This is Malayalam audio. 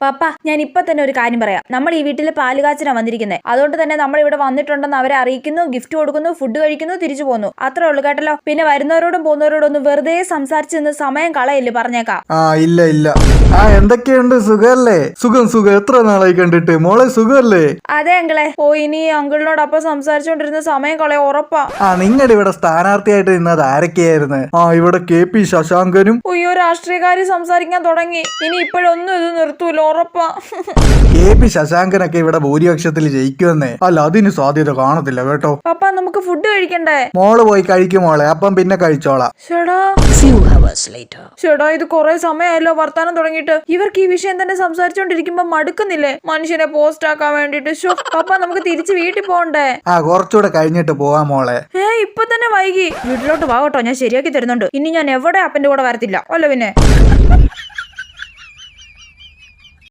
പപ്പ ഞാൻ ഇപ്പൊ തന്നെ ഒരു കാര്യം പറയാം. നമ്മൾ ഈ വീട്ടിൽ പാലുകാച്ചനാ വന്നിരിക്കുന്നത്. അതുകൊണ്ട് തന്നെ നമ്മൾ ഇവിടെ വന്നിട്ടുണ്ടെന്ന് അവരെ അറിയിക്കുന്നു, ഗിഫ്റ്റ് കൊടുക്കുന്നു, ഫുഡ് കഴിക്കുന്നു, തിരിച്ചു പോകുന്നു. അത്രേ ഉള്ളൂ കേട്ടല്ലോ. പിന്നെ വരുന്നവരോടും പോകുന്നവരോടും ഒന്ന് വെറുതെ സംസാരിച്ച് നിന്ന് സമയം കളയില്ല, പറഞ്ഞേക്കാം. ഇല്ല ഇല്ല. എന്തൊക്കെയുണ്ട്, സുഖല്ലേ? സുഖം. എത്ര നാളായി കണ്ടിട്ട് മോളെ, സുഖല്ലേ? അതെ അങ്കിളെ. ഇനി അങ്കിളിനോടൊപ്പം സംസാരിച്ചോണ്ടിരുന്ന സമയം കളയാ, ഉറപ്പാ. നിങ്ങളുടെ ഇവിടെ സ്ഥാനാർത്ഥിയായിട്ട് നിന്നത് ആരൊക്കെയായിരുന്നു? ഇവിടെ KP ശശാങ്കനും. അയ്യോ, രാഷ്ട്രീയക്കാര് സംസാരിക്കാൻ തുടങ്ങി. ഇനി ഇപ്പോഴൊന്നും ഇത് നിർത്തൂല, ഉറപ്പാ. KP ശശാങ്കനൊക്കെ ഇവിടെ ഭൂരിപക്ഷത്തിൽ ജയിക്കുമെന്നേ. അല്ല, അതിന് സാധ്യത കാണത്തില്ല കേട്ടോ. പപ്പ നമുക്ക് ഫുഡ് കഴിക്കണ്ടേ? മോള് പോയി കഴിക്കും മോളെ, അപ്പം പിന്നെ കഴിച്ചോളാം. ചേട്ടാ ഇത് കൊറേ സമയമായല്ലോ വർത്താനം തുടങ്ങിയിട്ട്. ഇവർക്ക് ഈ വിഷയം തന്നെ സംസാരിച്ചോണ്ടിരിക്കുമ്പോ മടുക്കുന്നില്ലേ മനുഷ്യനെ പോസ്റ്റ് ആക്കാൻ വേണ്ടിട്ട്? പപ്പ നമുക്ക് തിരിച്ച് വീട്ടിൽ പോകണ്ടേ? കുറച്ചുകൂടെ കഴിഞ്ഞിട്ട് പോവാം മോളെ. ഇപ്പൊ തന്നെ വൈകി. വീട്ടിലോട്ട് വാ കേട്ടോ, ഞാൻ ശരിയാക്കി തരുന്നുണ്ട്. ഇനി ഞാൻ എവിടെ അപ്പന്റെ കൂടെ വരത്തില്ല. അല്ല പിന്നെ